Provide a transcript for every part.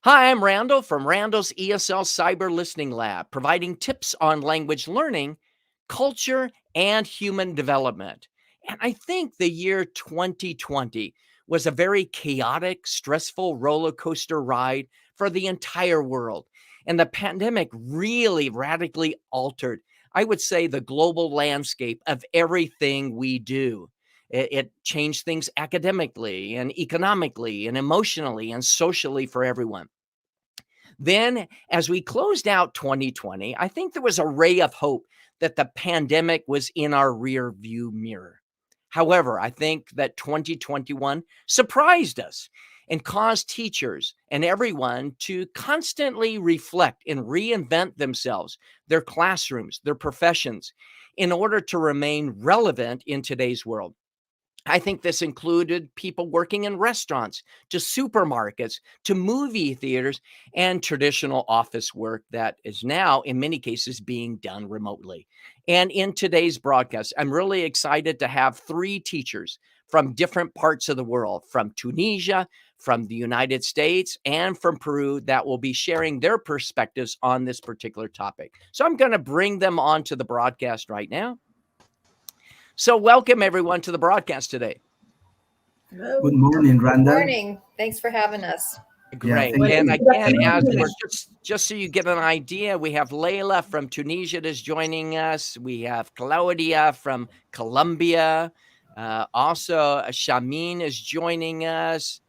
Hi, I'm Randall from Randall's ESL Cyber Listening Lab, providing tips on language learning, culture, and human development. And I think the year 2020 was a very chaotic, stressful roller coaster ride for the entire world. And the pandemic really radically altered, I would say, the global landscape of everything we do. It changed things academically and economically and emotionally and socially for everyone. Then, as we closed out 2020, I think there was a ray of hope that the pandemic was in our rear view mirror. However, I think that 2021 surprised us and caused teachers and everyone to constantly reflect and reinvent themselves, their classrooms, their professions, in order to remain relevant in today's world. I think this included people working in restaurants, to supermarkets, to movie theaters, and traditional office work that is now, in many cases, being done remotely. And in today's broadcast, I'm really excited to have three teachers from different parts of the world, from Tunisia, from the United States, and from Peru, that will be sharing their perspectives on this particular topic. So I'm going to bring them onto the broadcast right now. So, welcome everyone to the broadcast today. Hello. Good morning, Good Randall. morning. Thanks for having us. Yeah, Great. thank And you. again, Thank as you. we're just so you get an idea, we have Layla from Tunisia that's joining us. We have Claudia from Colombia. Also, Shamin is joining us.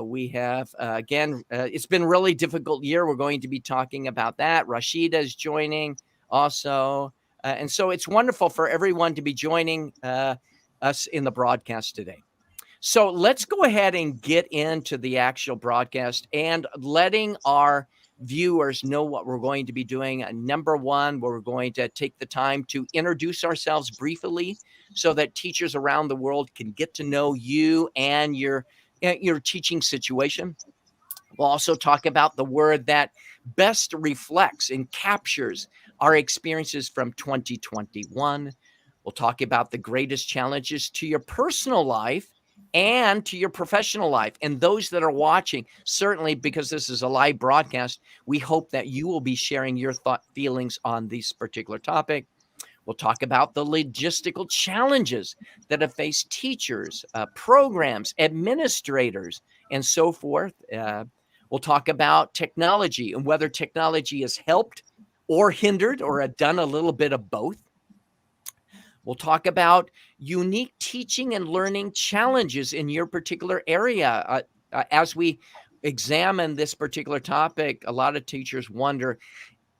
We have, again, it's been a really difficult year. We're going to be talking about that. Rashida is joining also. And so it's wonderful for everyone to be joining us in the broadcast today. So let's go ahead and get into the actual broadcast and letting our viewers know what we're going to be doing. Number one, we're going to take the time to introduce ourselves briefly so that teachers around the world can get to know you and your teaching situation. We'll also talk about the word that best reflects and captures our experiences from 2021. We'll talk about the greatest challenges to your personal life and to your professional life. And those that are watching, certainly because this is a live broadcast, we hope that you will be sharing your feelings on this particular topic. We'll talk about the logistical challenges that have faced teachers, programs, administrators, and so forth. We'll talk about technology and whether technology has helped or hindered or done a little bit of both. We'll talk about unique teaching and learning challenges in your particular area. As we examine this particular topic, a lot of teachers wonder,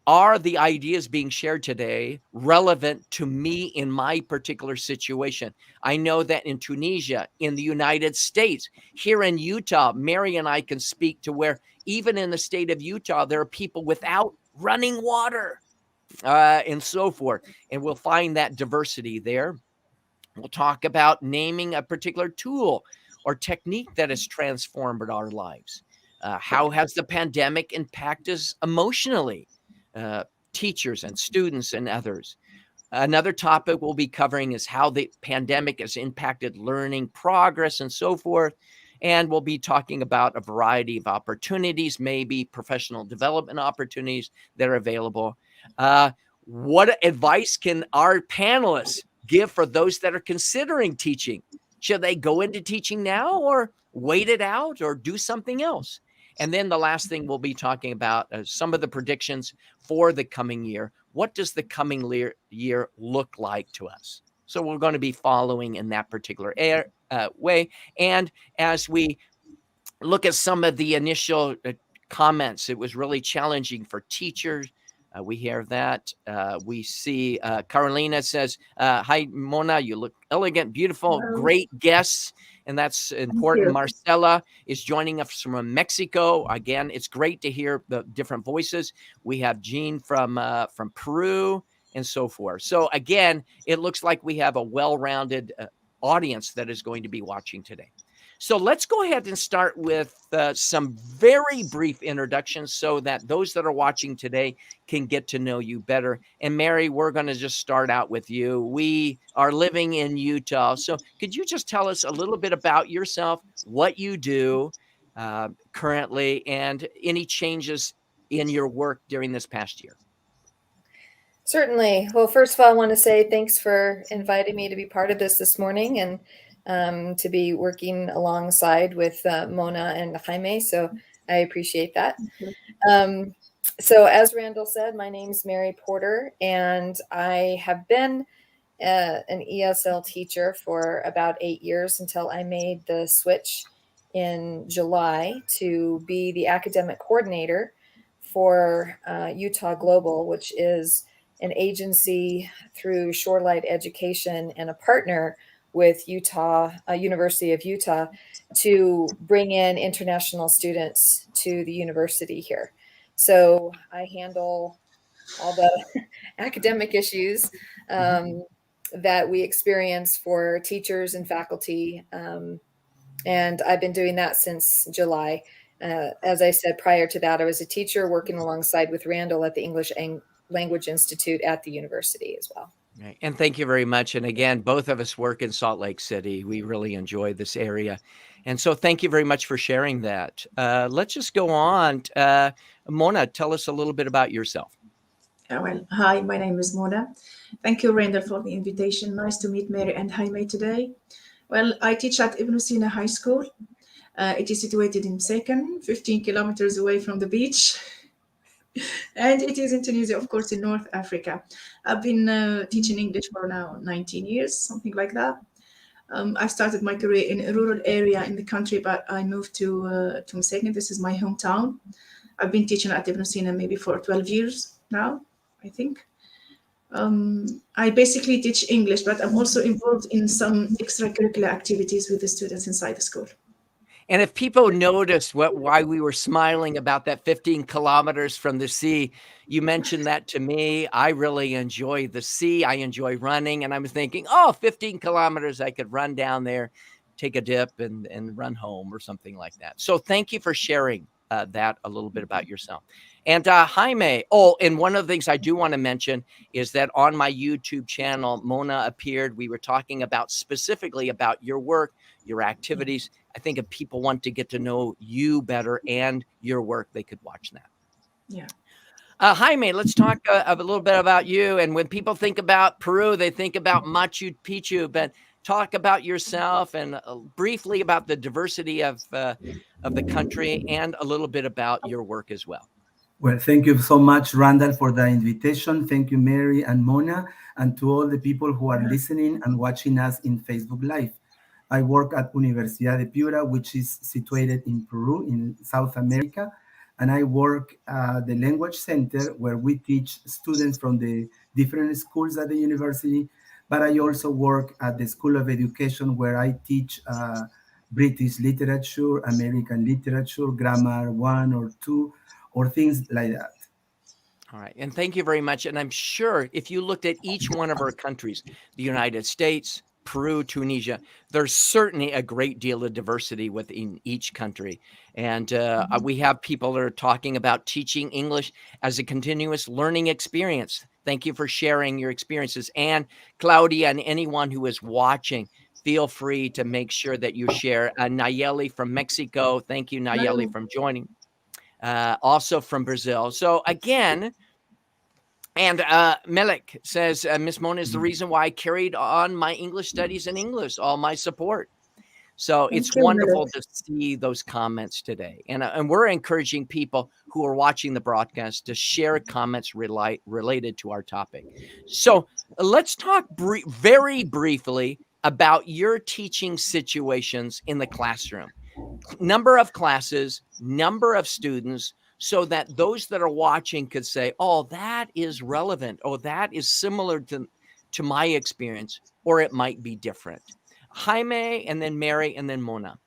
are the ideas being shared today relevant to me in my particular situation? I know that in Tunisia, in the United States, here in Utah, Mary and I can speak to where even in the state of Utah, there are people without running water and so forth. And we'll find that diversity there. We'll talk about naming a particular tool or technique that has transformed our lives. How has the pandemic impacted us emotionally? Teachers and students and others. Another topic we'll be covering is how the pandemic has impacted learning progress and so forth. And we'll be talking about a variety of opportunities, maybe professional development opportunities that are available. What advice can our panelists give for those that are considering teaching? Should they go into teaching now or wait it out or do something else? And then the last thing we'll be talking about some of the predictions for the coming year. What does the coming year look like to us? So we're going to be following in that particular way. And as we look at some of the initial comments, it was really challenging for teachers. We hear that. We see Carolina says, hi, Mona, you look elegant, beautiful, great guests. And that's important. Marcela is joining us from Mexico. Again, it's great to hear the different voices. We have Jean from Peru and so forth. So again, it looks like we have a well-rounded audience that is going to be watching today. So let's go ahead and start with some very brief introductions so that those that are watching today can get to know you better. And Mary, we're going to just start out with you. We are living in Utah. So could you just tell us a little bit about yourself, what you do, currently, and any changes in your work during this past year? Certainly. Well, first of all, I want to say thanks for inviting me to be part of this morning and to be working alongside with Mona and Jaime. So I appreciate that. Um, so, as Randall said, my name's Mary Porter, and I have been an ESL teacher for about 8 years until I made the switch in July to be the academic coordinator for Utah Global, which is an agency through Shorelight Education and a partner with University of Utah, to bring in international students to the university here. So I handle all the academic issues that we experience for teachers and faculty. And I've been doing that since July. As I said, prior to that, I was a teacher working alongside with Randall at the English Language Institute at the university as well. Right. And thank you very much. And again, both of us work in Salt Lake City. We really enjoy this area. And so thank you very much for sharing that. Let's just go on. Mona, tell us a little bit about yourself. Well, hi, my name is Mona. Thank you, Randall, for the invitation. Nice to meet Mary and Jaime today. Well, I teach at Ibn Sina High School. It is situated in Second, 15 kilometers away from the beach. And it is in Tunisia, of course, in North Africa. I've been teaching English for now 19 years, something like that. I started my career in a rural area in the country, but I moved to Msegna. This is my hometown. I've been teaching at Ibn Sina maybe for 12 years now, I think. I basically teach English, but I'm also involved in some extracurricular activities with the students inside the school. And if people noticed why we were smiling about that 15 kilometers from the sea, you mentioned that to me. I really enjoy the sea. I enjoy running. And I was thinking, 15 kilometers, I could run down there, take a dip and run home or something like that. So thank you for sharing that a little bit about yourself. And Jaime, and one of the things I do want to mention is that on my YouTube channel, Mona appeared. We were talking about specifically about your work, your activities. I think if people want to get to know you better and your work, they could watch that. Yeah. Jaime, let's talk a little bit about you. And when people think about Peru, they think about Machu Picchu, but talk about yourself and briefly about the diversity of the country and a little bit about your work as well. Well, thank you so much, Randall, for the invitation. Thank you, Mary and Mona, and to all the people who are listening and watching us in Facebook Live. I work at Universidad de Piura, which is situated in Peru, in South America, and I work at the Language Center, where we teach students from the different schools at the university, but I also work at the School of Education, where I teach British literature, American literature, grammar 1 or 2, or things like that. All right. And thank you very much. And I'm sure if you looked at each one of our countries, the United States, Peru, Tunisia, there's certainly a great deal of diversity within each country. And we have people that are talking about teaching English as a continuous learning experience. Thank you for sharing your experiences. And Claudia and anyone who is watching, feel free to make sure that you share. Nayeli from Mexico. Thank you, Nayeli, from joining. Also from Brazil. So again, and Melik says, Miss Mona is the reason why I carried on my English studies in English, all my support. So it's wonderful to see those comments today. And we're encouraging people who are watching the broadcast to share comments related to our topic. So let's talk very briefly about your teaching situations in the classroom. Number of classes, number of students, so that those that are watching could say, that is relevant. That is similar to my experience, or it might be different. Jaime, and then Mary, and then Mona.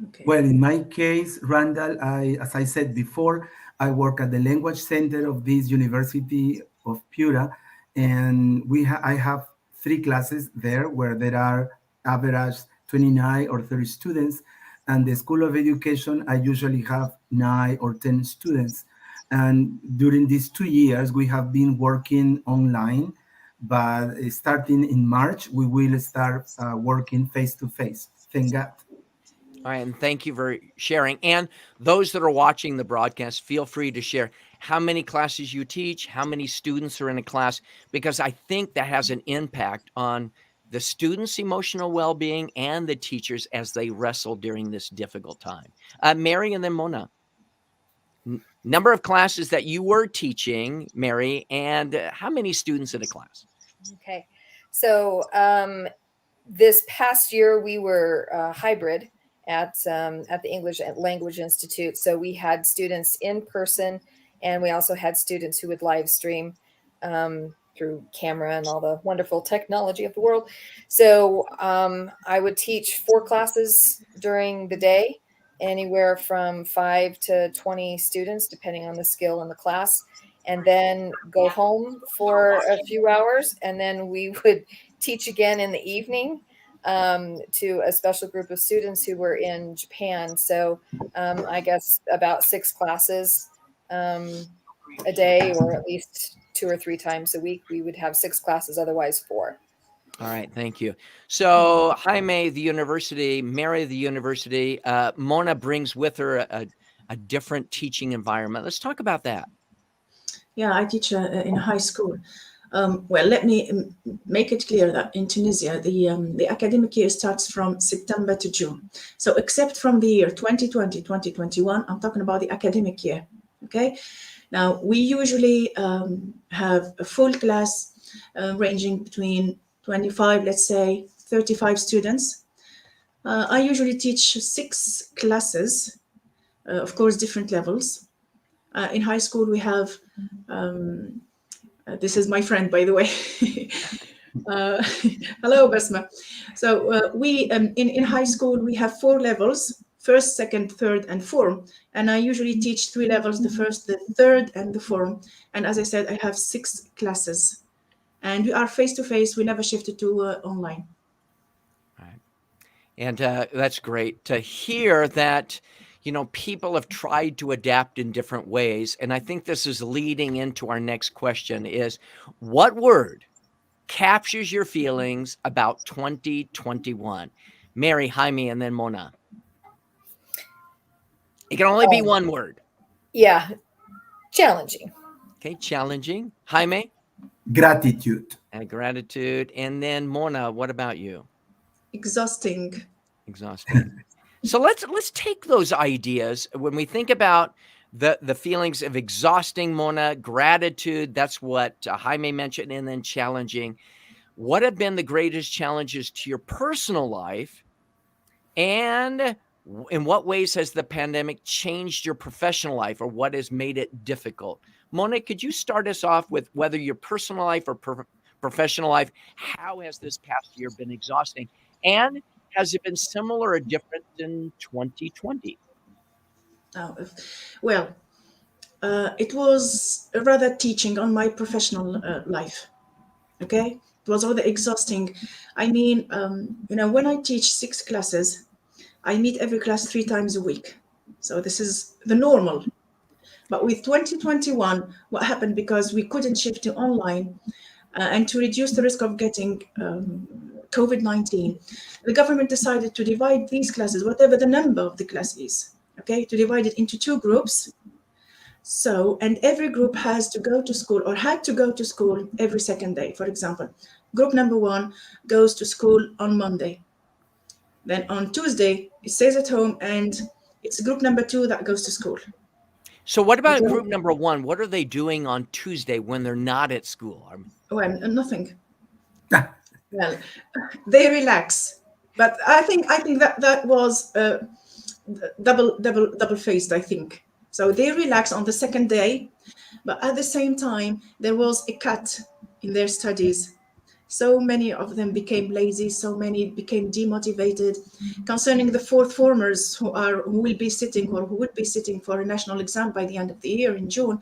Okay. Well, in my case, Randall, as I said before, I work at the Language Center of this University of Piura, and I have 3 classes there where there are average 29 or 30 students. And the School of Education, I usually have 9 or 10 students. And during these 2 years, we have been working online, but starting in March, we will start working face-to-face. Thank God. All right, and thank you for sharing. And those that are watching the broadcast, feel free to share how many classes you teach, how many students are in a class, because I think that has an impact on the students' emotional well-being and the teachers as they wrestle during this difficult time. Mary and then Mona. Number of classes that you were teaching, Mary, and how many students in a class? Okay. So this past year we were hybrid at the English Language Institute. So we had students in person, and we also had students who would live stream through camera and all the wonderful technology of the world. So I would teach 4 classes during the day, anywhere from 5 to 20 students, depending on the skill in the class, and then go home for a few hours, and then we would teach again in the evening to a special group of students who were in Japan. So I guess about 6 classes a day, or at least 2 or 3 times a week. We would have 6 classes, otherwise 4. All right, thank you. So Jaime, the university, Mary, the university, Mona brings with her a different teaching environment. Let's talk about that. Yeah, I teach in high school. Well, let me make it clear that in Tunisia, the academic year starts from September to June. So except from the year 2020, 2021, I'm talking about the academic year, okay? Now, we usually have a full class ranging between 25, let's say, 35 students. I usually teach 6 classes, of course, different levels. In high school, we have this is my friend, by the way. Hello, Basma. So we in high school we have 4 levels: first, second, third, and form. And I usually teach 3 levels: the first, the third, and the form. And as I said, I have 6 classes, and we are face to face. We never shifted to online. All right. And that's great to hear that, you know, people have tried to adapt in different ways. And I think this is leading into our next question is, what word captures your feelings about 2021? Mary, Jaime, and then Mona. It can only be one word. Yeah, challenging. Okay, challenging. Jaime? Gratitude. And gratitude. And then Mona, what about you? Exhausting. Exhausting. So let's take those ideas when we think about the feelings of exhausting, Mona, gratitude. That's what Jaime mentioned, and then challenging. What have been the greatest challenges to your personal life, and in what ways has the pandemic changed your professional life, or what has made it difficult? Mona, could you start us off with whether your personal life or professional life, how has this past year been exhausting? And has it been similar or different in 2020? Oh, well, it was rather teaching on my professional life. Okay, it was rather exhausting. I mean, when I teach 6 classes, I meet every class 3 times a week. So this is the normal. But with 2021, what happened, because we couldn't shift to online and to reduce the risk of getting COVID-19, the government decided to divide these classes, whatever the number of the class is, okay, to divide it into 2 groups. So, and every group has to go to school, or had to go to school every second day. For example, group number 1 goes to school on Monday. Then on Tuesday, it stays at home, and it's group number 2 that goes to school. So what about group number 1? What are they doing on Tuesday when they're not at school? Well, nothing. Well, they relax, but I think that was double faced. I think so. They relax on the second day, but at the same time, there was a cut in their studies. So many of them became lazy. So many became demotivated. Concerning the 4th formers who would be sitting for a national exam by the end of the year in June,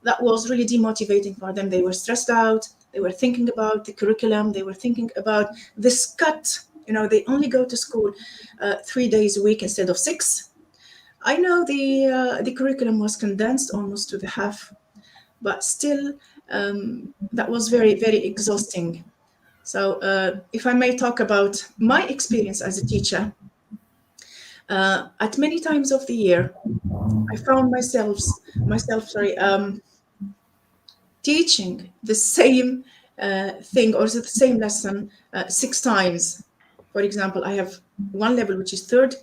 that was really demotivating for them. They were stressed out. They were thinking about the curriculum. They were thinking about this cut. They only go to school 3 days a week instead of 6. I know the curriculum was condensed almost to the half, but still, that was very, very exhausting. So if I may talk about my experience as a teacher, At many times of the year, I found myself, teaching the same thing or the same lesson 6 times. For example, I have one level which is third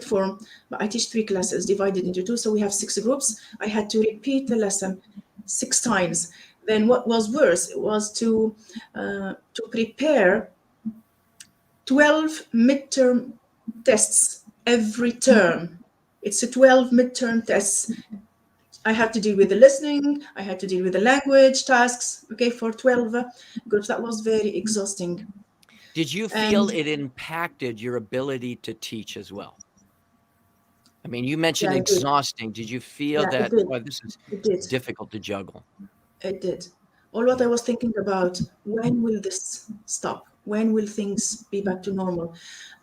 form, but I teach 3 classes divided into 2, so we have 6 groups. I had to repeat the lesson 6 times. Then what was worse was to prepare 12 midterm tests every term. It's a 12 midterm tests. I had to deal with the listening, I had to deal with the language tasks, okay, for 12 groups. That was very exhausting. Did you feel it impacted your ability to teach as well? I mean, you mentioned Yeah, it did. exhausting. Did you feel Yeah, that, it did. boy, this is It did. difficult to juggle? It did. All what I was thinking about, when will this stop? When will things be back to normal?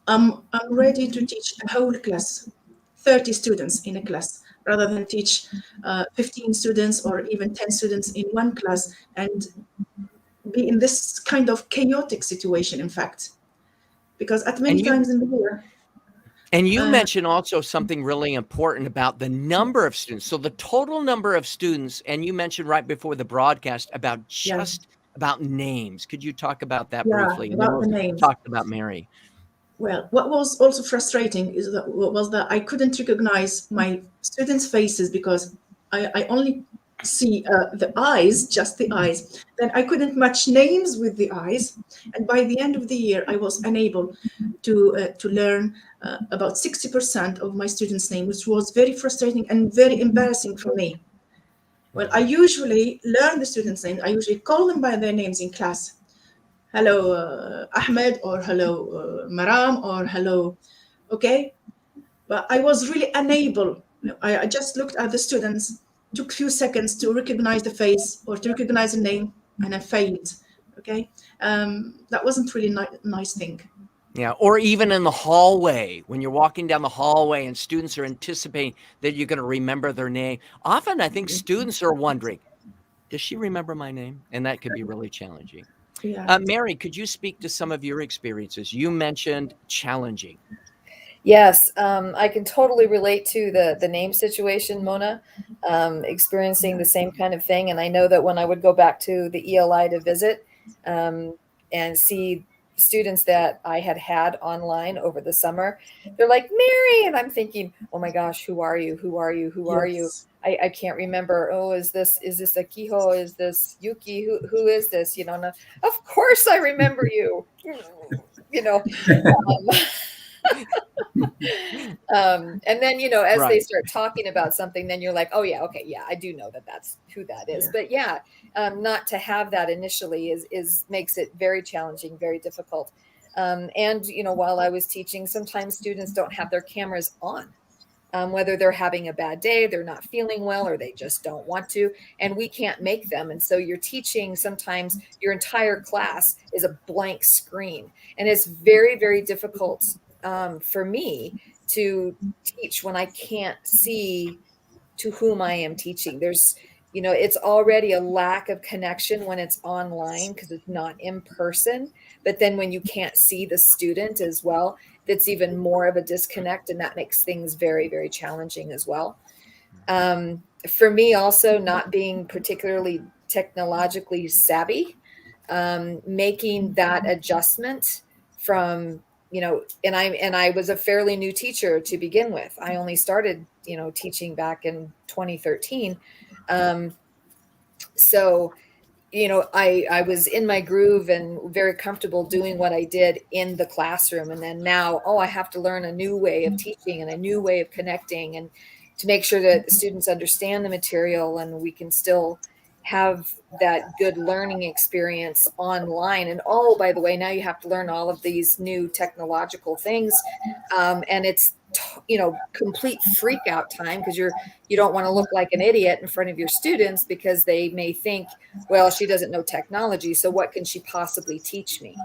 I'm ready to teach a whole class, 30 students in a class, rather than teach 15 students or even 10 students in one class and be in this kind of chaotic situation, in fact. Because at many And you times in the year, and you uh, mentioned also something really important about the number of students. So the total number of students, and you mentioned right before the broadcast about yeah, about names. Could you talk about that yeah, briefly? And then about we'll the names. talk about Mary. Well, what was also frustrating is that I couldn't recognize my students' faces because I only see the eyes, just the eyes. Then I couldn't match names with the eyes, and by the end of the year, I was unable to learn about 60% of my students' name, which was very frustrating and very embarrassing for me. Well, I usually learn the students' names. I usually call them by their names in class. Hello, Ahmed, or hello, Maram, or hello, okay? But I was really unable. I just looked at the students, took a few seconds to recognize the face or to recognize the name, and I failed, okay? That wasn't really nice thing. Yeah, or even in the hallway, when you're walking down the hallway and students are anticipating that you're going to remember their name. Often I think students are wondering, does she remember my name? And that could be really challenging. Yeah. Mary, could you speak to some of your experiences? You mentioned challenging. Yes, I can totally relate to the name situation, Mona, experiencing the same kind of thing. And I know that when I would go back to the ELI to visit and see students that I had online over the summer, they're like, Mary, and I'm thinking, oh my gosh, who are you? Who are you? Who are you? Yes. I can't remember. Oh, is this Akiho? Is this Yuki? Who is this? You know, and of course I remember you. You know. And then, as they Right. start talking about something, then you're like, oh yeah, okay, yeah, I do know that that's who that is. Yeah. But yeah, not to have that initially is makes it very challenging, very difficult. And while I was teaching, sometimes students don't have their cameras on. Whether they're having a bad day, they're not feeling well, or they just don't want to, and we can't make them. And so you're teaching, sometimes your entire class is a blank screen, and it's very, very difficult for me to teach when I can't see to whom I am teaching. It's already a lack of connection when it's online because it's not in person. But then when you can't see the student as well, that's even more of a disconnect, and that makes things very, very challenging as well. For me, also not being particularly technologically savvy, making that adjustment from and I was a fairly new teacher to begin with. I only started teaching back in 2013. So I was in my groove and very comfortable doing what I did in the classroom. And then now, I have to learn a new way of teaching and a new way of connecting, and to make sure that the students understand the material and we can still have that good learning experience online. And by the way, now you have to learn all of these new technological things. And it's complete freak out time, because you don't want to look like an idiot in front of your students, because they may think, well, she doesn't know technology, so what can she possibly teach me?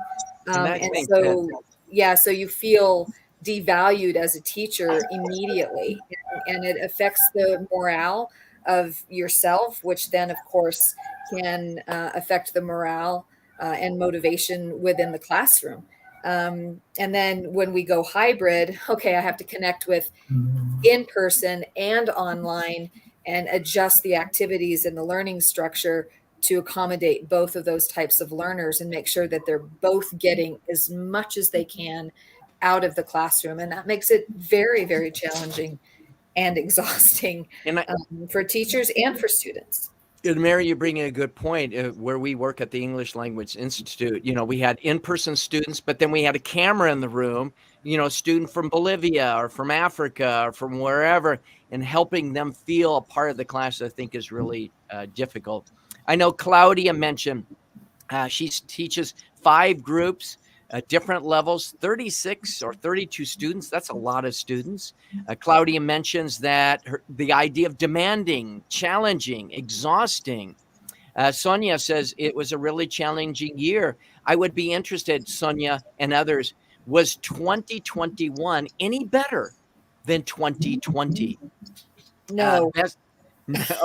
And that And makes so, sense. yeah, so you feel devalued as a teacher immediately, and it affects the morale of yourself, which then, of course, can affect the morale and motivation within the classroom. And then when we go hybrid, okay, I have to connect with Mm. in person and online and adjust the activities and the learning structure to accommodate both of those types of learners and make sure that they're both getting as much as they can out of the classroom. And that makes it very, very challenging and exhausting And for teachers and for students. And Mary, you bring in a good point. Where we work at the English Language Institute, we had in-person students, but then we had a camera in the room, a student from Bolivia or from Africa or from wherever, and helping them feel a part of the class, I think is really difficult. I know Claudia mentioned she teaches 5 groups, different levels, 36 or 32 students. That's a lot of students. Claudia mentions that the idea of demanding, challenging, exhausting. Sonia says it was a really challenging year. I would be interested, Sonia and others, was 2021 any better than 2020? No.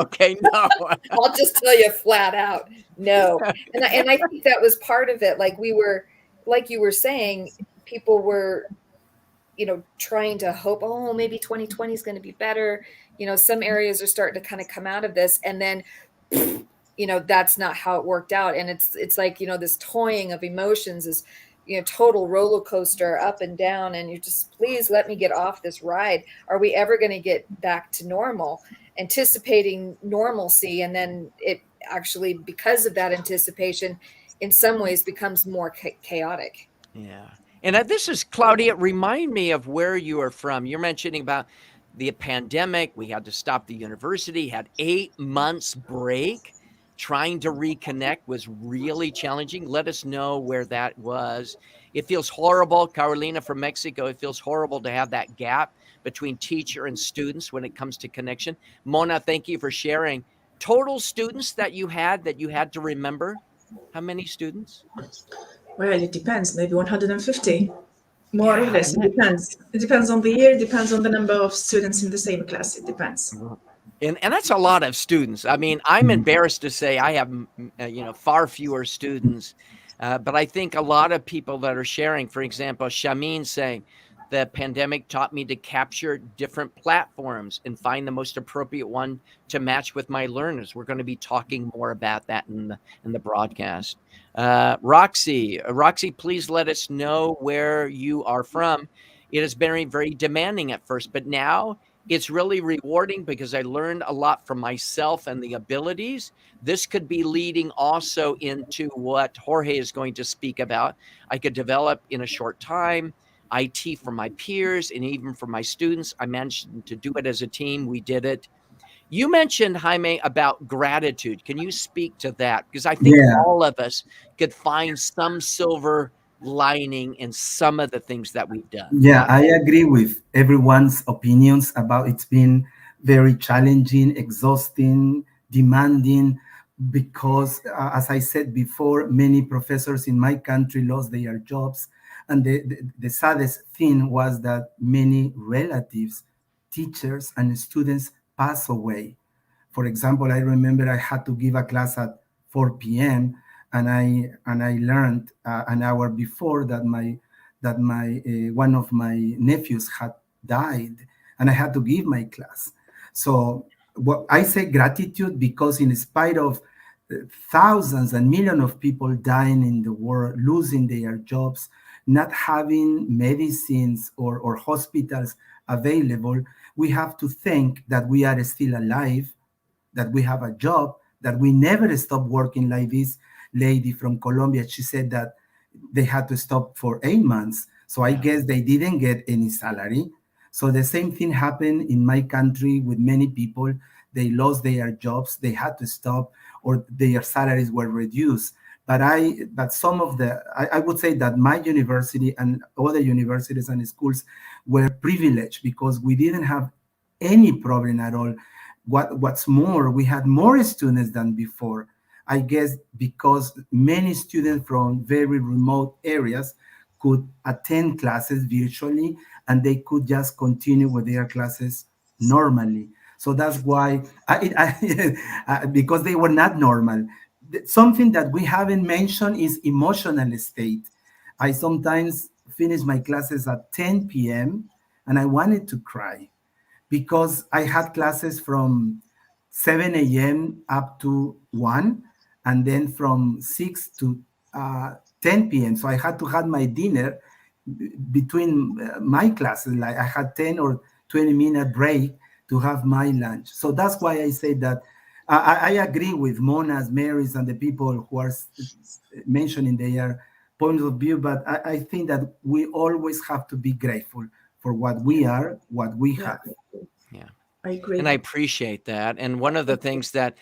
Okay, no. I'll just tell you flat out, no. And I think that was part of it. Like you were saying, people were, trying to hope, oh, maybe 2020 is going to be better. Some areas are starting to kind of come out of this, and then, that's not how it worked out. And it's like, this toying of emotions is, total roller coaster up and down. And you just, please let me get off this ride. Are we ever going to get back to normal? Anticipating normalcy, and then it actually, because of that anticipation, in some ways becomes more chaotic. Yeah. And this is Claudia. Remind me of where you are from. You're mentioning about the pandemic. We had to stop the university, had 8 months break. Trying to reconnect was really challenging. Let us know where that was. It feels horrible. Carolina from Mexico, it feels horrible to have that gap between teacher and students when it comes to connection. Mona, thank you for sharing. Total students that you had to remember, how many students? Well, it depends. Maybe 150, more or less. It depends. It depends on the year. It depends on the number of students in the same class. It depends. And that's a lot of students. I mean, I'm embarrassed to say I have, far fewer students. But I think a lot of people that are sharing, for example, Shamin saying, the pandemic taught me to capture different platforms and find the most appropriate one to match with my learners. We're going to be talking more about that in the broadcast. Roxy, please let us know where you are from. It has been very, very demanding at first, but now it's really rewarding because I learned a lot from myself and the abilities. This could be leading also into what Jorge is going to speak about. I could develop in a short time IT for my peers and even for my students. I managed to do it as a team. We did it. You mentioned, Jaime, about gratitude. Can you speak to that? Because I think all of us could find some silver lining in some of the things that we've done. Yeah, I agree with everyone's opinions about it's been very challenging, exhausting, demanding, because as I said before, many professors in my country lost their jobs. And the saddest thing was that many relatives, teachers, and students passed away. For example, I remember I had to give a class at 4 p.m. and I learned an hour before that my one of my nephews had died, and I had to give my class. So what I say gratitude, because in spite of thousands and millions of people dying in the world, losing their jobs, not having medicines or hospitals available, we have to think that we are still alive, that we have a job, that we never stop working. Like this lady from Colombia, she said that they had to stop for 8 months. So I guess they didn't get any salary. So the same thing happened in my country with many people. They lost their jobs, they had to stop, or their salaries were reduced. But some of I would say that my university and other universities and schools were privileged because we didn't have any problem at all. What's more, we had more students than before. I guess because many students from very remote areas could attend classes virtually and they could just continue with their classes normally. So that's why, because they were not normal. Something that we haven't mentioned is emotional state. I sometimes finish my classes at 10 p.m. and I wanted to cry because I had classes from 7 a.m. up to 1, and then from 6 to 10 p.m. So I had to have my dinner between my classes. Like I had 10 or 20-minute break to have my lunch. So that's why I say that I agree with Mona's, Mary's, and the people who are mentioning their point of view, but I think that we always have to be grateful for what we are, what we have. Yeah. I agree. And I appreciate that. And one of the things that,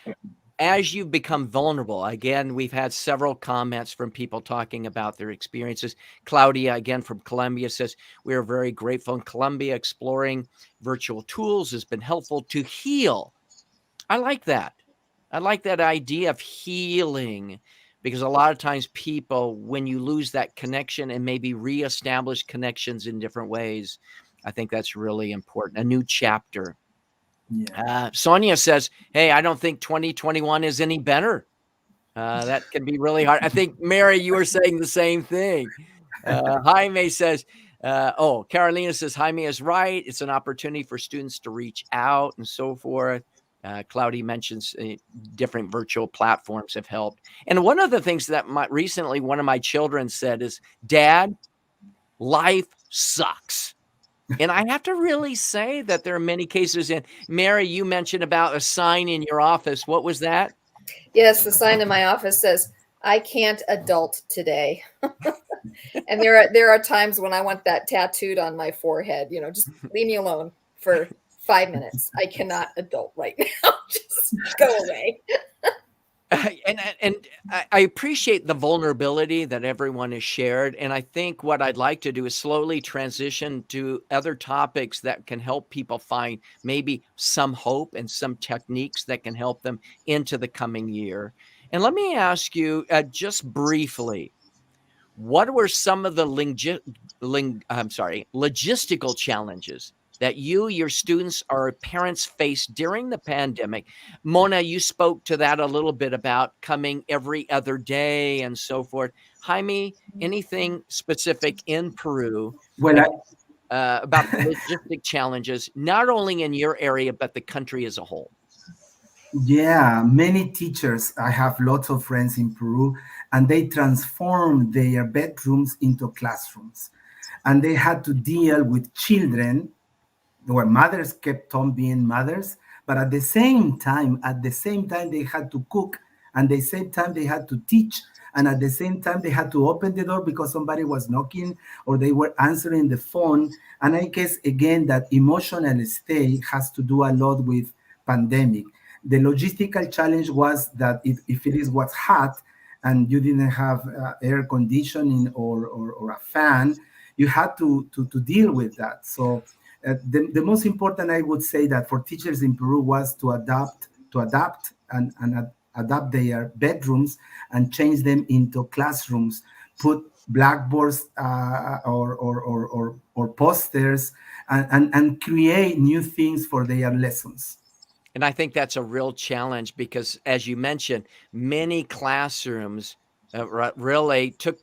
as you become vulnerable, again, we've had several comments from people talking about their experiences. Claudia, again, from Colombia, says, we are very grateful in Colombia. Exploring virtual tools has been helpful to heal. I like that. I like that idea of healing, because a lot of times people, when you lose that connection and maybe reestablish connections in different ways, I think that's really important. A new chapter. Yeah. Sonia says, hey, I don't think 2021 is any better. That can be really hard. I think, Mary, you were saying the same thing. Jaime says, Carolina says, Jaime is right. It's an opportunity for students to reach out and so forth. Cloudy mentions different virtual platforms have helped. And one of the things that recently one of my children said is, Dad, life sucks. And I have to really say that there are many cases. And Mary, you mentioned about a sign in your office. What was that? Yes, the sign in my office says, I can't adult today. And there are times when I want that tattooed on my forehead, just leave me alone for 5 minutes. I cannot adult right now. Just go away. And I appreciate the vulnerability that everyone has shared. And I think what I'd like to do is slowly transition to other topics that can help people find maybe some hope and some techniques that can help them into the coming year. And let me ask you just briefly, what were some of the logistical challenges that you, your students, or parents faced during the pandemic? Mona, you spoke to that a little bit about coming every other day and so forth. Jaime, anything specific in Peru Well, about the logistic challenges, not only in your area, but the country as a whole? yeah, many teachers, I have lots of friends in Peru, and they transformed their bedrooms into classrooms. And they had to deal with children where mothers kept on being mothers, but at the same time, they had to cook, and at the same time they had to teach, and at the same time they had to open the door because somebody was knocking or they were answering the phone. And I guess again that emotional stay has to do a lot with pandemic. The logistical challenge was that if it is what's hot and you didn't have air conditioning or a fan, you had to deal with that. So the most important, I would say, that for teachers in Peru was to adapt and adapt their bedrooms and change them into classrooms, put blackboards or posters, and create new things for their lessons. And I think that's a real challenge because, as you mentioned, many classrooms really took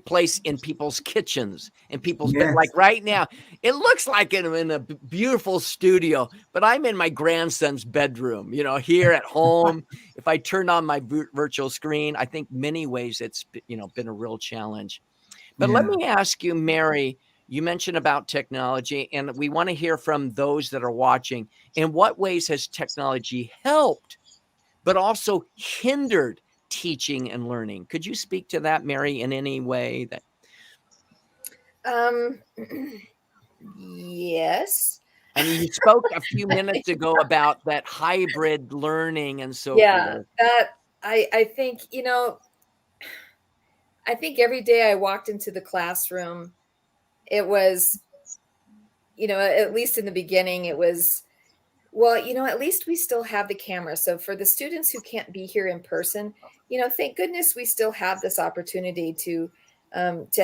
place in people's kitchens, in people's bed. Like Yes. right now, it looks like I'm in a beautiful studio, but I'm in my grandson's bedroom, here at home. If I turn on my virtual screen, I think many ways it's, been a real challenge. But let Yeah. me ask you, Mary, you mentioned about technology, and we want to hear from those that are watching. In what ways has technology helped, but also hindered teaching and learning? Could you speak to that, Mary, in any way? That Um, yes. I mean, you spoke a few minutes ago about that hybrid learning and so Yeah, forth. that I think, I think every day I walked into the classroom, it was, at least in the beginning, it was, well, at least we still have the camera. So for the students who can't be here in person, thank goodness we still have this opportunity to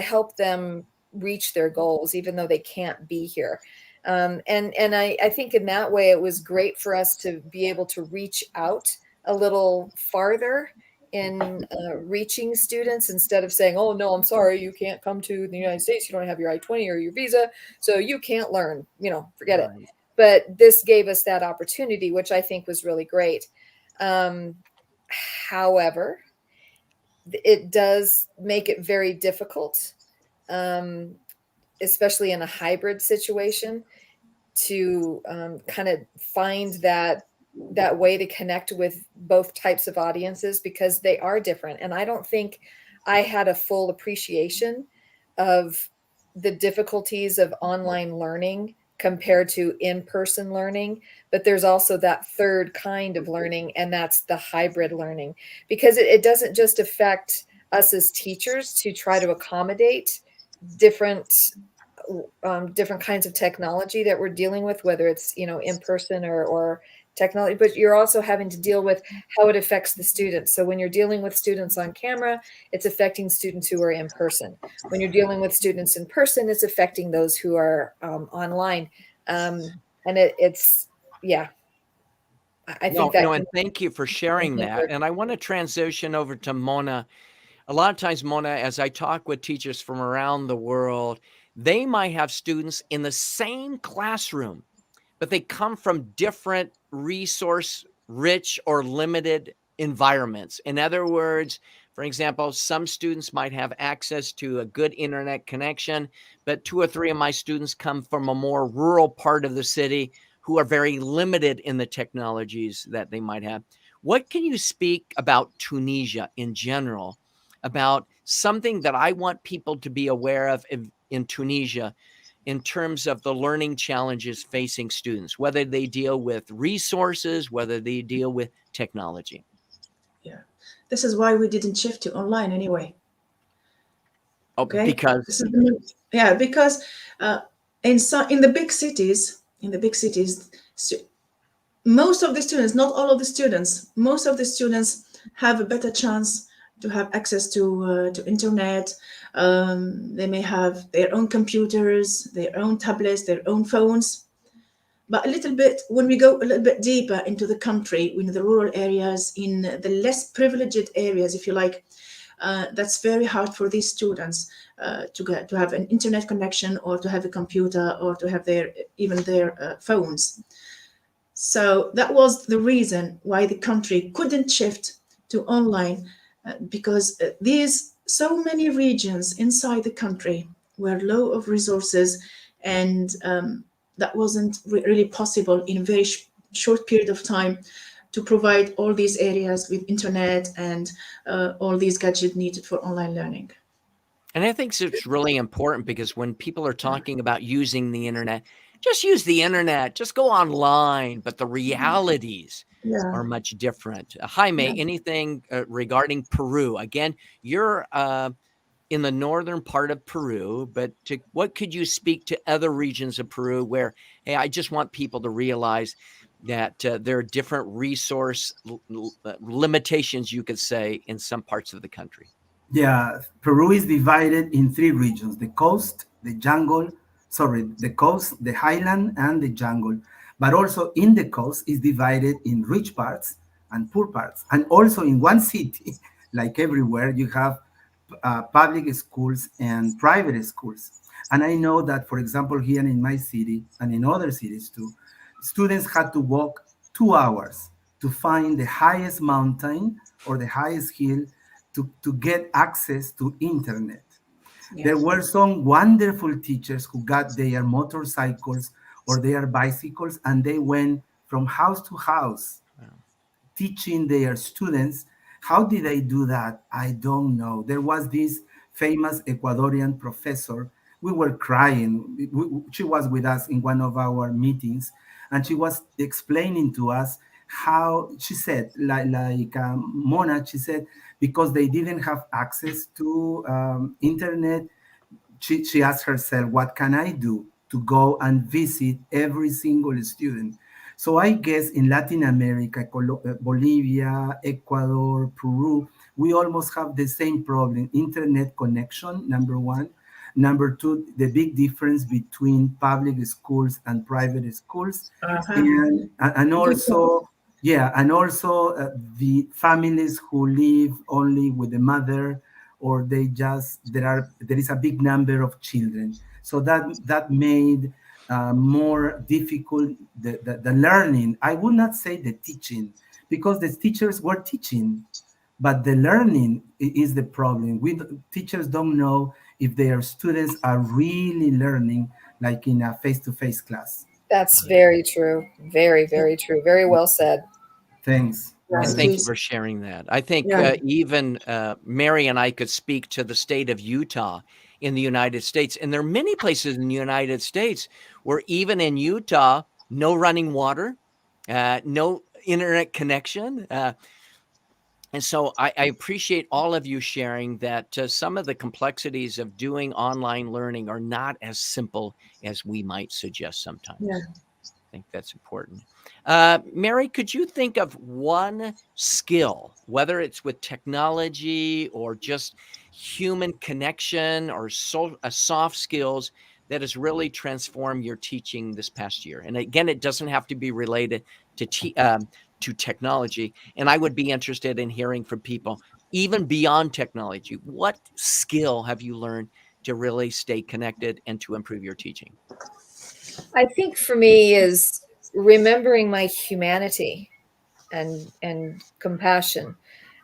help them reach their goals, even though they can't be here. And I think in that way, it was great for us to be able to reach out a little farther in reaching students instead of saying, oh, no, I'm sorry, you can't come to the United States. You don't have your I-20 or your visa, so you can't learn, forget it. But this gave us that opportunity, which I think was really great. However, it does make it very difficult, especially in a hybrid situation, to kind of find that way to connect with both types of audiences, because they are different. And I don't think I had a full appreciation of the difficulties of online learning compared to in-person learning. But there's also that third kind of learning, and that's the hybrid learning, because it doesn't just affect us as teachers to try to accommodate different kinds of technology that we're dealing with, whether it's in person or technology, but you're also having to deal with how it affects the students. So when you're dealing with students on camera, it's affecting students who are in person. When you're dealing with students in person, it's affecting those who are online. And it's I think that. And thank you for sharing that. And I want to transition over to Mona. A lot of times, Mona, as I talk with teachers from around the world, they might have students in the same classroom, but they come from different resource-rich or limited environments. In other words, for example, some students might have access to a good internet connection, but 2 or 3 of my students come from a more rural part of the city who are very limited in the technologies that they might have. What can you speak about Tunisia in general, about something that I want people to be aware of in Tunisia in terms of the learning challenges facing students, whether they deal with resources, whether they deal with technology? Yeah, this is why we didn't shift to online anyway. Okay, because because in the big cities, most of the students, not all of the students, most of the students have a better chance to have access to internet. They may have their own computers, their own tablets, their own phones. But when we go a little bit deeper into the country, in the rural areas, in the less privileged areas, if you like, that's very hard for these students to have an internet connection, or to have a computer, or to have their phones. So that was the reason why the country couldn't shift to online, because these so many regions inside the country were low of resources, and that wasn't really possible in a very short period of time to provide all these areas with internet and all these gadgets needed for online learning. And I think it's really important, because when people are talking about using the internet, just use the internet, just go online. But the realities are much different. Jaime, anything regarding Peru? Again, you're in the northern part of Peru, but what could you speak to other regions of Peru where, hey, I just want people to realize that there are different resource limitations, you could say, in some parts of the country? Yeah, Peru is divided in 3 regions: the coast, the coast, the highland, and the jungle. But also in the coast is divided in rich parts and poor parts. And also in one city, like everywhere, you have public schools and private schools. And I know that, for example, here in my city and in other cities too, students had to walk 2 hours to find the highest mountain or the highest hill to get access to internet. Yes. There were some wonderful teachers who got their motorcycles or their bicycles, and they went from house to house teaching their students. How did they do that? I don't know. There was this famous Ecuadorian professor. We were crying. She was with us in one of our meetings, and she was explaining to us how, she said, Mona, she said, because they didn't have access to internet, she asked herself, what can I do to go and visit every single student? So I guess in Latin America, Bolivia, Ecuador, Peru, we almost have the same problem: internet connection, number one. Number two, the big difference between public schools and private schools. And also Yeah, and also the families who live only with the mother, or they just there is a big number of children, so that made more difficult the learning. I would not say the teaching, because the teachers were teaching, but the learning is the problem. Teachers don't know if their students are really learning, like in a face-to-face class. That's very true. Very, very true. Very well said. Thanks. And Yes, it thank you is. for sharing that. I think Yeah. even Mary and I could speak to the state of Utah in the United States. And there are many places in the United States where, even in Utah, no running water, no internet connection. And so I appreciate all of you sharing that some of the complexities of doing online learning are not as simple as we might suggest sometimes. Yeah. I think that's important. Mary, could you think of one skill, whether it's with technology or just human connection or soft skills, that has really transformed your teaching this past year? And again, it doesn't have to be related to technology. And I would be interested in hearing from people, even beyond technology. What skill have you learned to really stay connected and to improve your teaching? I think for me is remembering my humanity and compassion.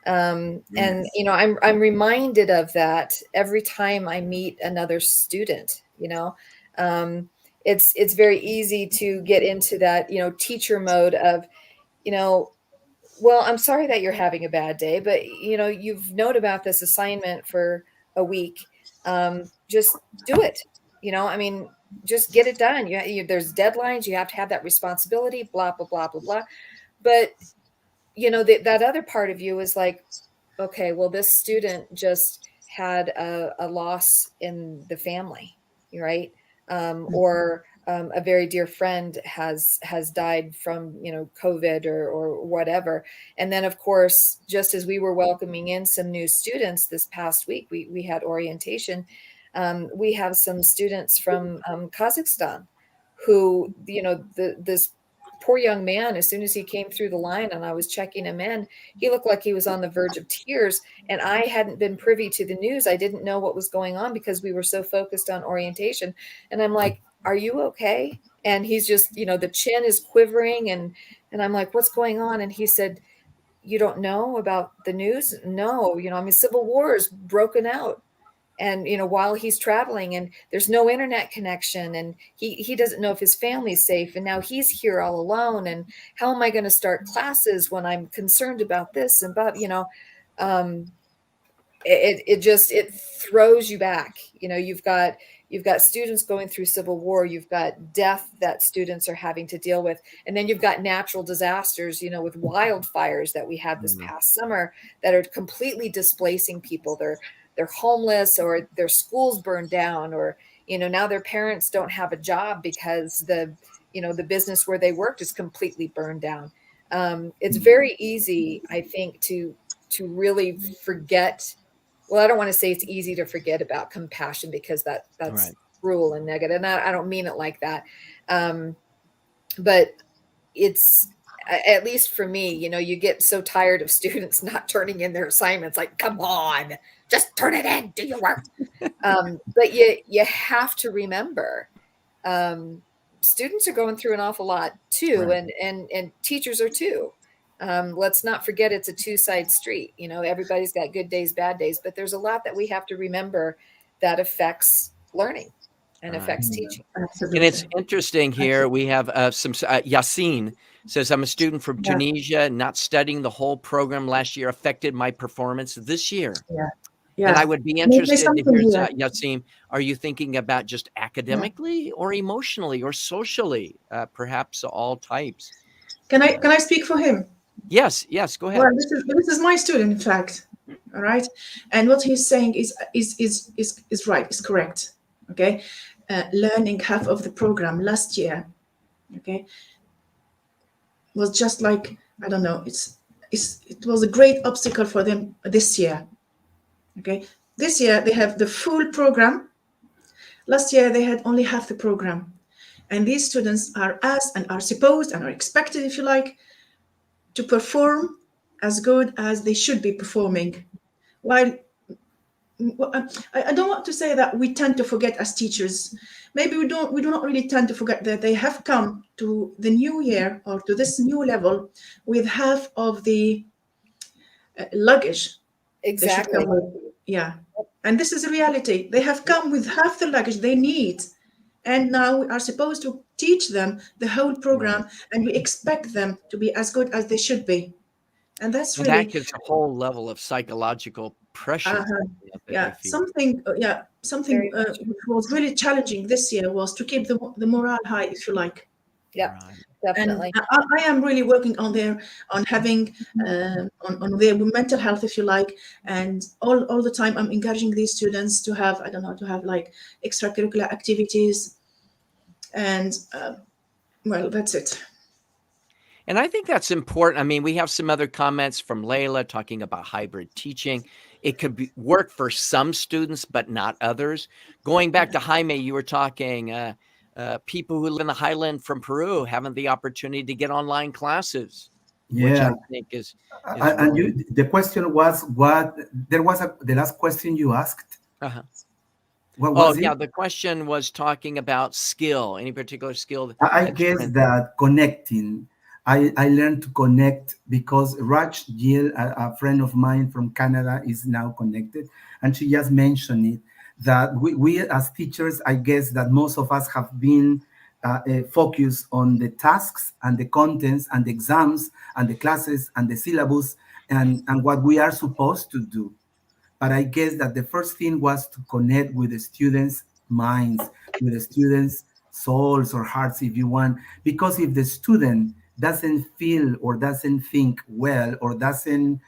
And Yes. I'm reminded of that every time I meet another student. It's very easy to get into that teacher mode of you know well, I'm sorry that you're having a bad day, but you've known about this assignment for a week. Just do it. I mean, just get it done. There's deadlines. You have to have that responsibility. Blah blah blah blah blah. But that other part of you is like, okay, well, this student just had a loss in the family, right? Or a very dear friend has died from COVID or whatever. And then, of course, just as we were welcoming in some new students this past week, we had orientation. We have some students from Kazakhstan who, this poor young man, as soon as he came through the line and I was checking him in, he looked like he was on the verge of tears. And I hadn't been privy to the news. I didn't know what was going on because we were so focused on orientation. And I'm like, are you okay? And he's just, the chin is quivering, and I'm like, what's going on? And he said, you don't know about the news? No, civil war is broken out. And while he's traveling, and there's no internet connection, and he doesn't know if his family's safe, and now he's here all alone, and how am I going to start classes when I'm concerned about this and about um it throws you back. You've got students going through civil war, you've got death that students are having to deal with, and then you've got natural disasters, with wildfires that we had this past summer that are completely displacing people. They're homeless, or their schools burned down, or now their parents don't have a job because the business where they worked is completely burned down. It's very easy, I think, to really forget. Well, I don't want to say it's easy to forget about compassion, because that's Right. cruel and negative, and I don't mean it like that. But it's, at least for me, you get so tired of students not turning in their assignments. Like, come on, just turn it in, do your work. But you have to remember, students are going through an awful lot too, Right. and teachers are too. Let's not forget it's a two-side street. Everybody's got good days, bad days, but there's a lot that we have to remember that affects learning and Right. affects teaching. And it's Absolutely. interesting here. We have some Yassine says, I'm a student from Yeah. Tunisia. Not studying the whole program last year affected my performance this year. Yeah. And I Yeah. would be Can I say interested to something hear, here? Yassine, are you thinking about just Yeah. academically or emotionally or socially, perhaps all types? Can I speak for him? Yes, go ahead. Well, this is my student, in fact. All right, and what he's saying is right, is correct. Okay, learning half of the program last year, okay, was just like, I don't know. It was a great obstacle for them this year. Okay, this year they have the full program. Last year they had only half the program, and these students are asked and are supposed and are expected, if you like, to perform as good as they should be performing. While I don't want to say that we tend to forget as teachers. Maybe we do not really tend to forget that they have come to the new year or to this new level with half of the luggage they should Exactly. come with. Yeah. And this is a reality. They have come with half the luggage they need. And now we are supposed to teach them the whole program, and we expect them to be as good as they should be. And that's And that really, gives a whole level of psychological pressure that they yeah, feel. something Very much. which was really challenging this year was to keep the morale high, if you like. Yeah, Right. definitely. And I am really working on having on their mental health, if you like, and all the time I'm encouraging these students to have, I don't know, to have like extracurricular activities, and well, that's it. And I think that's important. I mean, we have some other comments from Layla talking about hybrid teaching. It could work for some students, but not others. Going back to Jaime, you were talking people who live in the highland from Peru having the opportunity to get online classes, which I Yeah. think is And really. the question was what there was the last question you asked. Uh-huh. What Oh, was it? yeah. The question was talking about skill, any particular skill. I That guess that connecting. I learned to connect because Raj Gill, a friend of mine from Canada, is now connected, and she just mentioned it that we as teachers, I guess that most of us have been focused on the tasks and the contents and the exams and the classes and the syllabus and what we are supposed to do. But I guess that the first thing was to connect with the students' minds, with the students' souls or hearts, if you want. Because if the student doesn't feel or doesn't think well or doesn't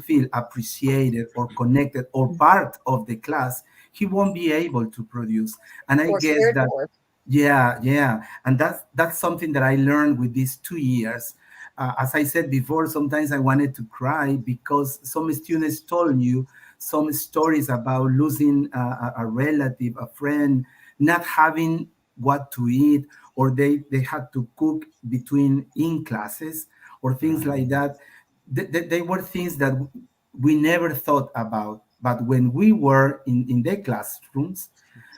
feel appreciated or connected or part of the class, he won't be able to produce. And I Or guess cared that for. yeah, and that's something that I learned with these 2 years. As I said before, sometimes I wanted to cry because some students told you some stories about losing a relative, a friend, not having what to eat, or they had to cook between in classes, or things like that. They were things that we never thought about. But when we were in their classrooms,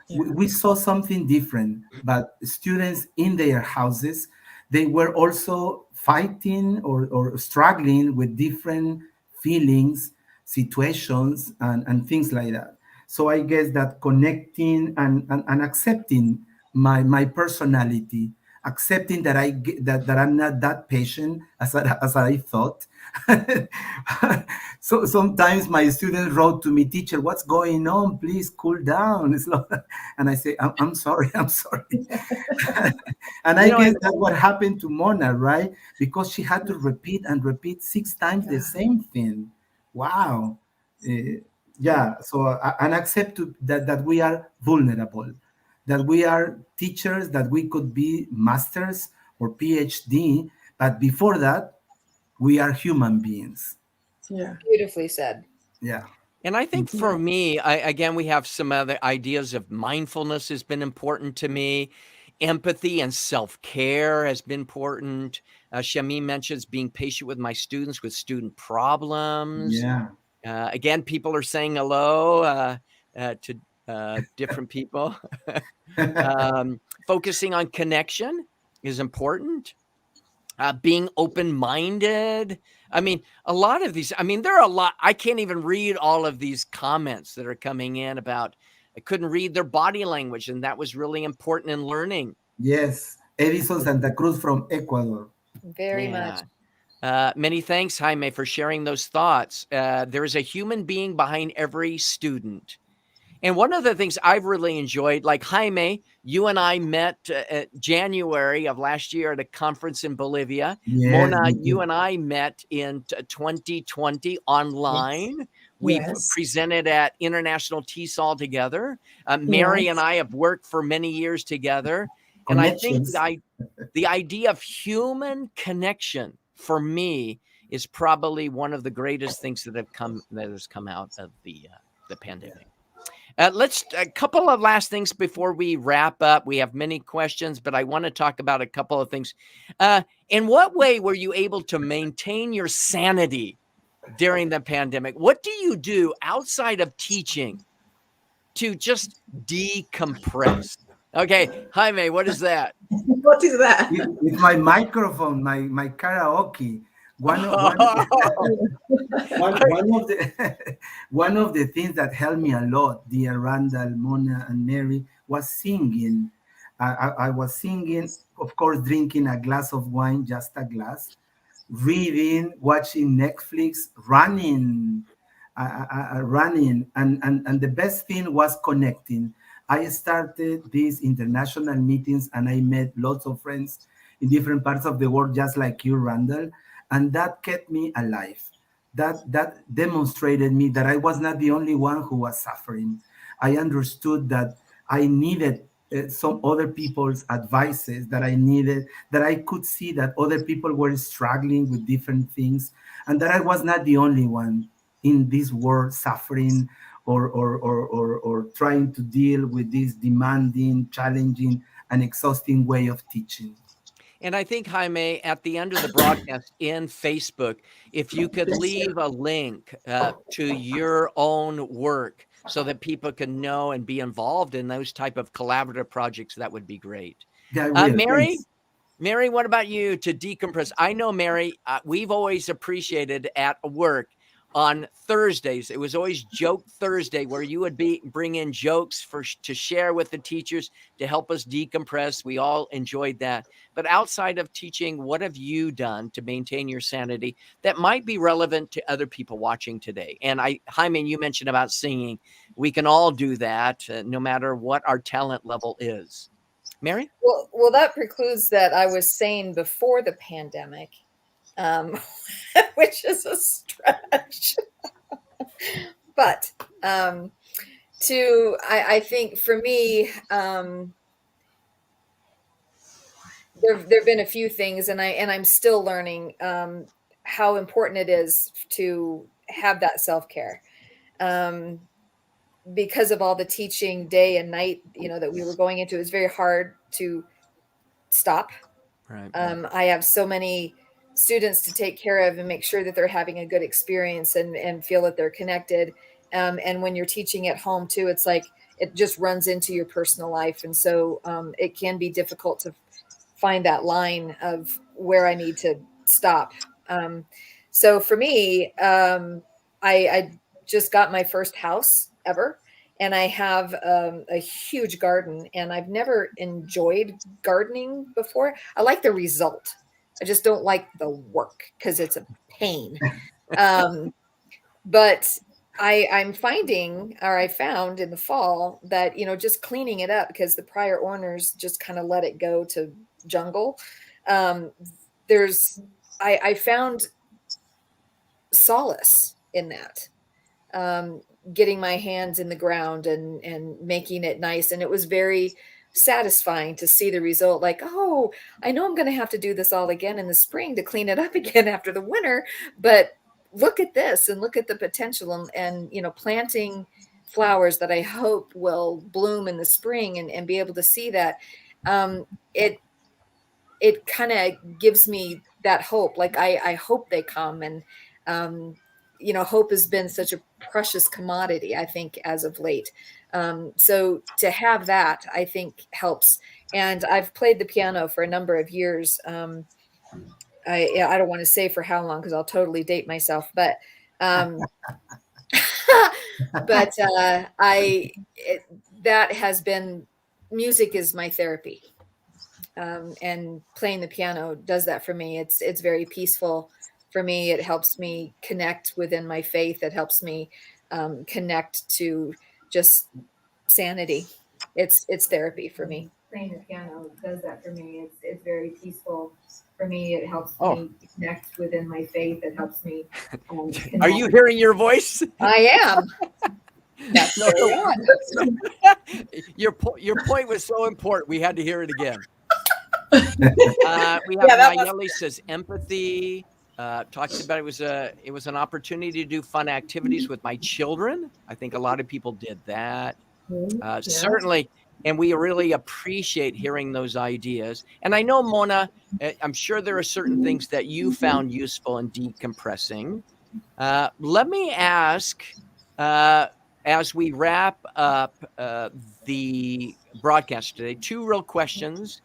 we saw something different. But students in their houses, they were also fighting or struggling with different feelings, situations, and things like that. So I guess that connecting and accepting my personality, accepting that that I'm not that patient as I thought. So sometimes my students wrote to me, teacher, what's going on? Please cool down. And I say, I'm sorry, I'm sorry. And I guess And that's what happened to Mona, right? Because she had to repeat and repeat 6 times the same thing. Wow. Yeah. So and accept that we are vulnerable, that we are teachers, that we could be masters or PhD, but before that, we are human beings. Yeah. Beautifully said. Yeah. And I think for me, again, we have some other ideas of mindfulness has been important to me. Empathy and self-care has been important. Shamim mentions being patient with my students with student problems. Yeah. Again, people are saying hello to different people. Focusing on connection is important. Being open-minded. I mean, a lot of these, I mean, there are a lot. I can't even read all of these comments that are coming in about, I couldn't read their body language, and that was really important in learning. Yes. Edison Santa Cruz from Ecuador. Very much. Many thanks, Jaime, for sharing those thoughts. There is a human being behind every student. And one of the things I've really enjoyed, like Jaime, you and I met January of last year at a conference in Bolivia. Yes, Mona, we you did. and I met in 2020 online. We've Yes. presented at International TESOL together. Mary and Yes. I have worked for many years together. And I think Connections. the idea of human connection for me is probably one of the greatest things that has come out of the pandemic. Let's a couple of last things before we wrap up. We have many questions, but I want to talk about a couple of things. In what way were you able to maintain your sanity during the pandemic? What do you do outside of teaching to just decompress? Okay, Jaime, what is that? What is that? With my microphone, my karaoke. One of one, one of the one of the things that helped me a lot, dear Randall, Mona, and Mary, was singing. I was singing, of course, drinking a glass of wine, just a glass, reading, watching Netflix, running, and the best thing was connecting. I started these international meetings, and I met lots of friends in different parts of the world, just like you, Randall, and that kept me alive. That demonstrated me that I was not the only one who was suffering. I understood that I needed some other people's advices, that I needed, that I could see that other people were struggling with different things, and that I was not the only one in this world suffering or trying to deal with this demanding, challenging, and exhausting way of teaching. And I think, Jaime, at the end of the broadcast in Facebook, if you could leave a link to your own work so that people can know and be involved in those type of collaborative projects, that would be great. Yeah, I will. Mary, Thanks. Mary, what about you to decompress? I know, Mary, we've always appreciated at work on Thursdays. It was always Joke Thursday, where you would bring in jokes to share with the teachers to help us decompress. We all enjoyed that. But outside of teaching, what have you done to maintain your sanity that might be relevant to other people watching today? And Jaime, you mentioned about singing. We can all do that, no matter what our talent level is. Mary? Well, that precludes that I was sane before the pandemic, which is a stretch. But I think for me, there have been a few things, and I'm still learning how important it is to have that self-care. Because of all the teaching day and night, that we were going into, it's very hard to stop. Right. I have so many students to take care of and make sure that they're having a good experience and feel that they're connected. And when you're teaching at home too, it's like it just runs into your personal life. And so it can be difficult to find that line of where I need to stop. So for me, I just got my first house ever. And I have a huge garden, and I've never enjoyed gardening before. I like the result. I just don't like the work because it's a pain. But I found in the fall that, just cleaning it up, because the prior owners just kind of let it go to jungle. I found solace in that. Getting my hands in the ground and making it nice. And it was very satisfying to see the result. Like, oh, I know I'm going to have to do this all again in the spring to clean it up again after the winter, but look at this and look at the potential and planting flowers that I hope will bloom in the spring and be able to see that. It kind of gives me that hope. Like I hope they come, and hope has been such a precious commodity, I think, as of late. So to have that, I think, helps. And I've played the piano for a number of years. I don't want to say for how long, because I'll totally date myself, but that has been, music is my therapy. And playing the piano does that for me. It's very peaceful for me. It helps me connect within my faith. It helps me connect to just sanity. It's therapy for me. Playing the piano does that for me. It's very peaceful for me. It helps me connect within my faith. It helps me. Are you hearing your voice? I am. That's Your point was so important. We had to hear it again. We have Nayeli says empathy. talks about it was an opportunity to do fun activities with my children. I think a lot of people did that. Yeah. Certainly, and we really appreciate hearing those ideas. And I know, Mona, I'm sure there are certain things that you found useful in decompressing. Let me ask, as we wrap up the broadcast today, two real questions.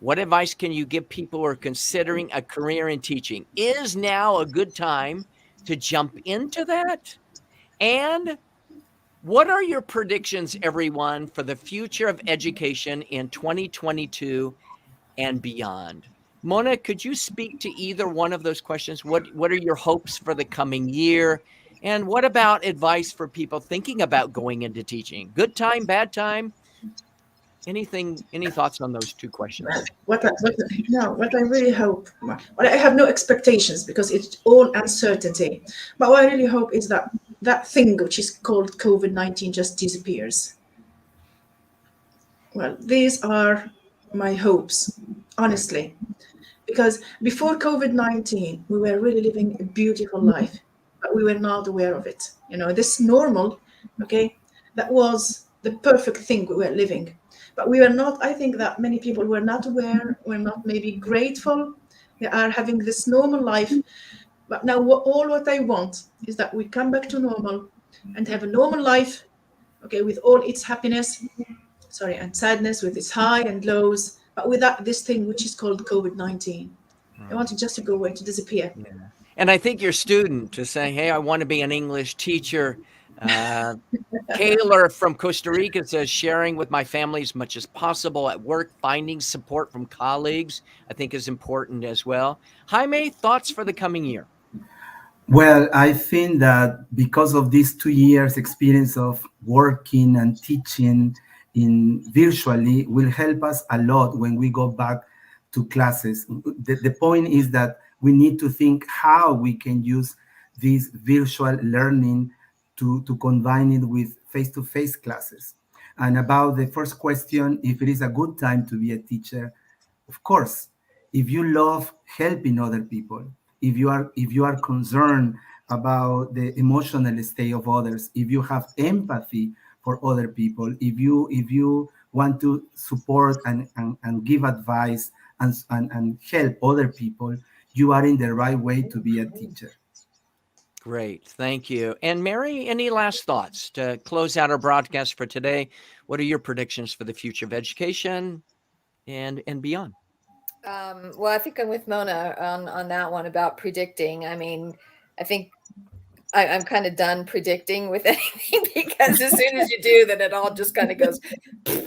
What advice can you give people who are considering a career in teaching? Is now a good time to jump into that? And what are your predictions, everyone, for the future of education in 2022 and beyond? Mona, could you speak to either one of those questions? What are your hopes for the coming year? And what about advice for people thinking about going into teaching? Good time, bad time? Any thoughts on those two questions? What I really hope, well, I have no expectations because it's all uncertainty. But what I really hope is that that thing which is called COVID-19 just disappears. Well, these are my hopes, honestly, because before COVID-19, we were really living a beautiful life, but we were not aware of it. This normal, okay, that was the perfect thing we were living. But we were not, I think that many people were not aware, were not maybe grateful. They are having this normal life. But now all what I want is that we come back to normal and have a normal life, okay, with all its happiness, and sadness, with its high and lows, but without this thing which is called COVID-19. I want it just to go away, to disappear. Yeah. And I think your student to say, hey, I want to be an English teacher. Kaylor from Costa Rica says, sharing with my family as much as possible at work, finding support from colleagues, I think is important as well. Jaime, thoughts for the coming year? Well, I think that because of these 2 years experience of working and teaching in virtually will help us a lot when we go back to classes. The point is that we need to think how we can use this virtual learning to combine it with face-to-face classes. And about the first question, if it is a good time to be a teacher, of course, if you love helping other people, if you are concerned about the emotional state of others, if you have empathy for other people, if you want to support and give advice and help other people, you are in the right way to be a teacher. Great, thank you. And Mary, any last thoughts to close out our broadcast for today? What are your predictions for the future of education and beyond? Well, I think I'm with Mona on that one about predicting. I mean, I think I'm kind of done predicting with anything because as soon as you do, then it all just kind of goes,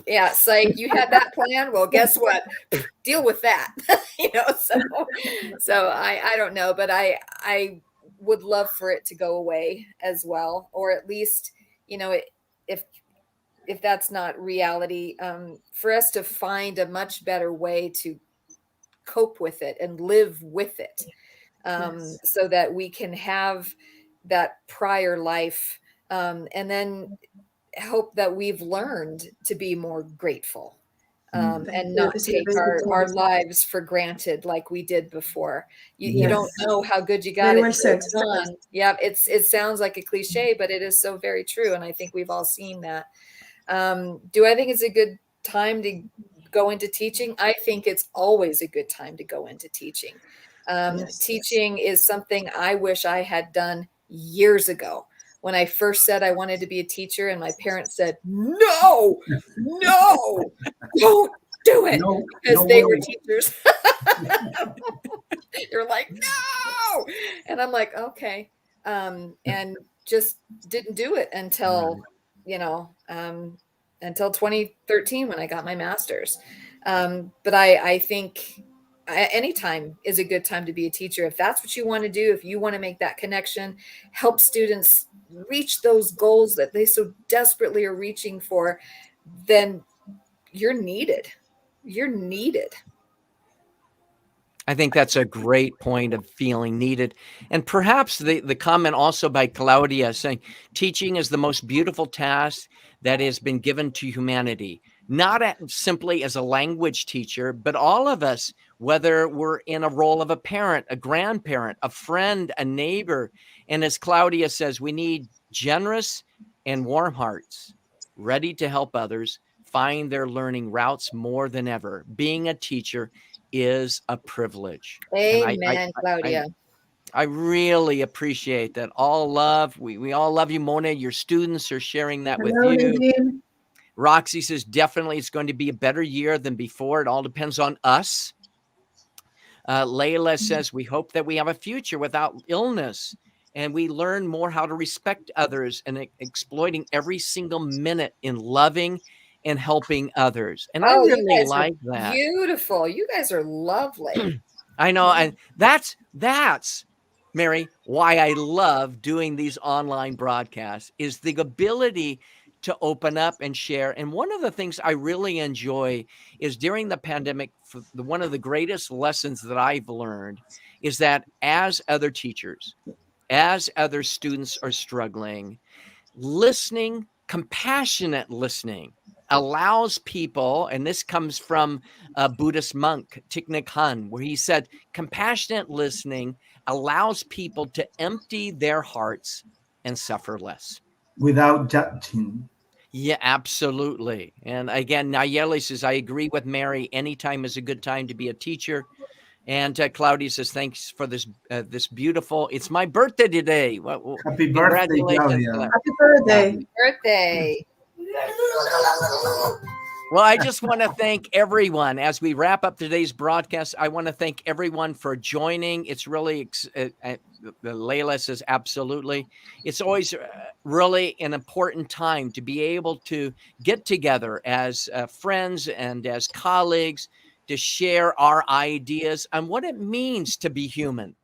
yeah, psych, you had that plan. Well, guess what? Deal with that. So I don't know, but I would love for it to go away as well, or at least, if that's not reality, for us to find a much better way to cope with it and live with it, so that we can have that prior life, and then hope that we've learned to be more grateful, and not take our lives for granted like we did before. You don't know how good you got Very it. well said. Yeah, it sounds like a cliche, but it is so very true, and I think we've all seen that. Do I think it's a good time to go into teaching? I think it's always a good time to go into teaching. Teaching is something I wish I had done years ago when I first said I wanted to be a teacher, and my parents said, no, don't do it, because they were teachers. They're like, no. And I'm like, okay. And just didn't do it until, until 2013 when I got my master's. But I think any time is a good time to be a teacher. If that's what you want to do, if you want to make that connection, help students reach those goals that they so desperately are reaching for, then you're needed. You're needed. I think that's a great point of feeling needed. And perhaps the comment also by Claudia saying, teaching is the most beautiful task that has been given to humanity. not simply as a language teacher, but all of us, whether we're in a role of a parent, a grandparent, a friend, a neighbor. And as Claudia says, we need generous and warm hearts, ready to help others find their learning routes more than ever. Being a teacher is a privilege. Amen, Claudia. I really appreciate that. All love. We all love you, Mona. Your students are sharing that with Hello, you. Nadine. Roxy says, definitely it's going to be a better year than before. It all depends on us. Layla says, we hope that we have a future without illness and we learn more how to respect others and exploiting every single minute in loving and helping others. And I You really guys are like that. beautiful. You guys are lovely. I know. And that's Mary, why I love doing these online broadcasts is the ability to open up and share. And one of the things I really enjoy is during the pandemic, one of the greatest lessons that I've learned is that as other teachers, as other students are struggling, listening, compassionate listening allows people, and this comes from a Buddhist monk, Thich Nhat Hanh, where he said, compassionate listening allows people to empty their hearts and suffer less. Without judging. Yeah, absolutely. And again, Nayeli says, I agree with Mary. Anytime is a good time to be a teacher. And Claudia says, thanks for this beautiful, it's my birthday today. Well, Happy birthday, Claudia. Happy birthday. Happy birthday. Well, I just want to thank everyone as we wrap up today's broadcast. I want to thank everyone for joining. It's really, Layla says, absolutely. It's always really an important time to be able to get together as friends and as colleagues to share our ideas on what it means to be human.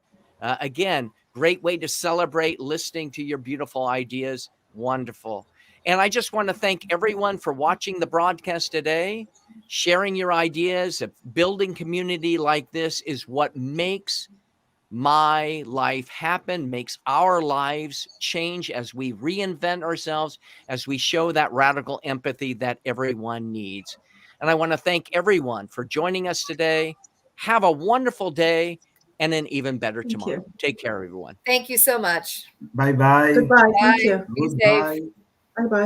Again, great way to celebrate listening to your beautiful ideas. Wonderful. And I just want to thank everyone for watching the broadcast today, sharing your ideas. Building community like this is what makes my life happen, makes our lives change as we reinvent ourselves, as we show that radical empathy that everyone needs. And I want to thank everyone for joining us today. Have a wonderful day and an even better tomorrow. Take care, everyone. Thank you so much. Bye-bye. Goodbye. Thank Bye. you. Be safe. Goodbye. Bye-bye.